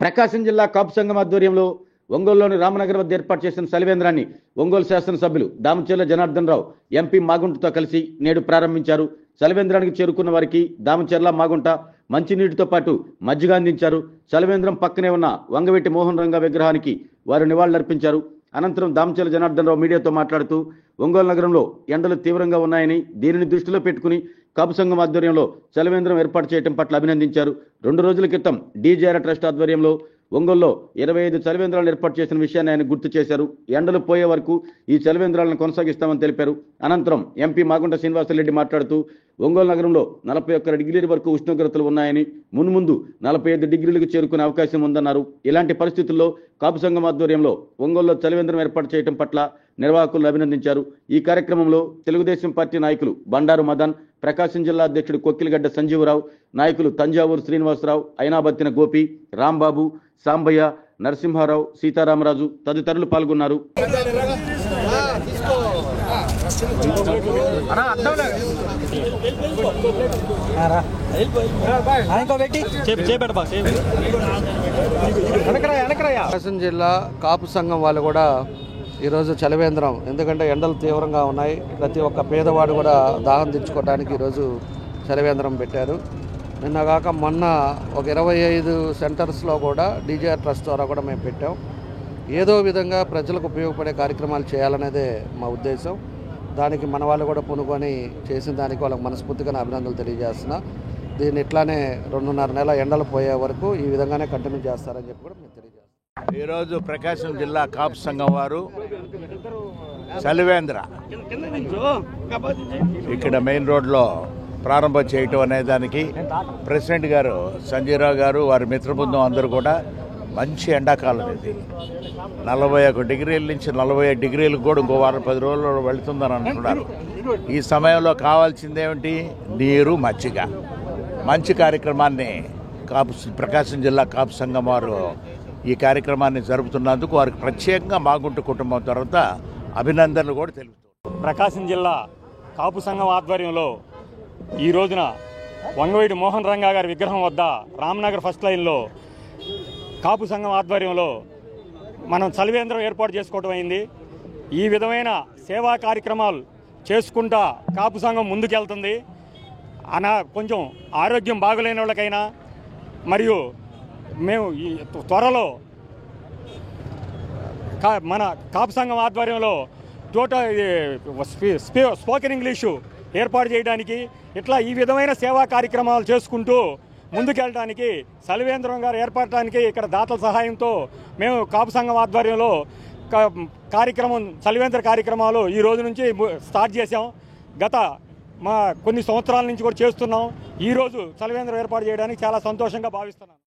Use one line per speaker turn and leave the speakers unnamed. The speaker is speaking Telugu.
ప్రకాశం జిల్లా కాపు సంఘం ఆధ్వర్యంలో ఒంగోలులోని రామనగర్ వద్ద ఏర్పాటు చేసిన సలివేంద్రాన్ని ఒంగోలు శాసనసభ్యులు దామచర్ల జనార్దన్ రావు ఎంపీ మాగుంటతో కలిసి నేడు ప్రారంభించారు. సలివేంద్రానికి చేరుకున్న వారికి దామచర్ల మాగుంట మంచినీటితో పాటు మజ్జిగ అందించారు. సలివేంద్రం పక్కనే ఉన్న వంగవీటి మోహన్ రంగా విగ్రహానికి వారు నివాళులర్పించారు. అనంతరం దామచర్ల జనార్దన్ రావు మీడియాతో మాట్లాడుతూ ఒంగోలు నగరంలో ఎండలు తీవ్రంగా ఉన్నాయని దీనిని దృష్టిలో పెట్టుకుని కాపు సంఘం ఆధ్వర్యంలో చలివేంద్రం ఏర్పాటు చేయడం పట్ల అభినందించారు. 2 రోజుల క్రితం డీజేఆర్ ట్రస్ట్ ఆధ్వర్యంలో ఒంగోలులో 25 చలివేంద్రాలను ఏర్పాటు చేసిన విషయాన్ని ఆయన గుర్తు చేశారు. ఎండలు పోయే వరకు ఈ చలివేంద్రాలను కొనసాగిస్తామని తెలిపారు. అనంతరం ఎంపీ మాగుంట శ్రీనివాసరెడ్డి మాట్లాడుతూ ఒంగోలు నగరంలో 41 డిగ్రీల వరకు ఉష్ణోగ్రతలు ఉన్నాయని మున్ముందు 45 డిగ్రీలకు చేరుకునే అవకాశం ఉందన్నారు. ఇలాంటి పరిస్థితుల్లో కాపు సంఘం ఆధ్వర్యంలో ఒంగోలులో చలివేంద్రం ఏర్పాటు చేయడం పట్ల నిర్వాహకులను అభినందించారు. ఈ కార్యక్రమంలో తెలుగుదేశం పార్టీ నాయకులు బండారు మదన్, ప్రకాశం జిల్లా అధ్యక్షుడు కొక్కిలిగడ్డ సంజీవరావు, నాయకులు తంజావూరు శ్రీనివాసరావు, అయినాబత్తిన గోపి, రాంబాబు, సాంబయ్య, నరసింహారావు, సీతారామరాజు తదితరులు పాల్గొన్నారు.
ప్రకాశం జిల్లా కాపు సంఘం వాళ్ళు కూడా ఈరోజు చలివేంద్రం, ఎందుకంటే ఎండలు తీవ్రంగా ఉన్నాయి, ప్రతి ఒక్క పేదవాడు కూడా దాహం తెచ్చుకోవడానికి ఈరోజు చలివేంద్రం పెట్టారు. నిన్నగాక మొన్న ఒక 25 సెంటర్స్లో కూడా డీజేఆర్ ట్రస్ట్ ద్వారా కూడా మేము పెట్టాం. ఏదో విధంగా ప్రజలకు ఉపయోగపడే కార్యక్రమాలు చేయాలనేదే మా ఉద్దేశం. దానికి మన వాళ్ళు కూడా పూనుకొని చేసిన దానికి వాళ్ళకి మనస్ఫూర్తిగా అభినందనలు తెలియజేస్తున్నా. దీన్ని ఇట్లానే 2.5 నెలల ఎండలు పోయే వరకు ఈ విధంగానే కంటిన్యూ చేస్తారని చెప్పి కూడా మేము తెలియజేస్తాం.
ఈరోజు ప్రకాశం జిల్లా కాపు సంఘం వారు చలివేంద్ర ఇక్కడ మెయిన్ రోడ్లో ప్రారంభం చేయటం అనే దానికి ప్రెసిడెంట్ గారు సంజీరావు గారు, వారి మిత్ర బృందం అందరూ కూడా మంచి ఎండాకాలం ఇది 41 డిగ్రీల నుంచి 45 డిగ్రీలకు కూడా ఇంకో వారం 10 రోజుల్లో వెళుతుందని అంటున్నారు. ఈ సమయంలో కావాల్సిందేమిటి? నీరు, మజ్జిగ. మంచి కార్యక్రమాన్ని ప్రకాశం జిల్లా కాపు సంఘం వారు ఈ కార్యక్రమాన్ని జరుపుతున్నందుకు వారికి ప్రత్యేకంగా మాగుంట కుటుంబం తర్వాత అభినందనలు కూడా తెలుపుతారు.
ప్రకాశం జిల్లా కాపు సంఘం ఆధ్వర్యంలో ఈ రోజున వంగవీటి మోహన్ రంగా గారి విగ్రహం వద్ద రామనగర్ ఫస్ట్ లైన్లో కాపు సంఘం ఆధ్వర్యంలో మనం చలివేంద్రం ఏర్పాటు చేసుకోవడం అయింది. ఈ విధమైన సేవా కార్యక్రమాలు చేసుకుంటా కాపు సంఘం ముందుకెళ్తుంది. కొంచెం ఆరోగ్యం బాగలేని వాళ్ళకైనా మరియు మేము ఈ త్వరలో మన కాపు సంఘం ఆధ్వర్యంలో స్పోకెన్ ఇంగ్లీషు ఏర్పాటు చేయడానికి, ఇట్లా ఈ విధమైన సేవా కార్యక్రమాలు చేసుకుంటూ ముందుకెళ్ళడానికి చలివేంద్రం గారు ఏర్పడటానికి ఇక్కడ దాతల సహాయంతో మేము కాపు సంఘం ఆధ్వర్యంలో చలివేంద్ర కార్యక్రమాలు ఈ రోజు నుంచి స్టార్ట్ చేసాం. కొన్ని సంవత్సరాల నుంచి కూడా చేస్తున్నాం. ఈరోజు చలివేంద్రం ఏర్పాటు చేయడానికి చాలా సంతోషంగా భావిస్తున్నాను.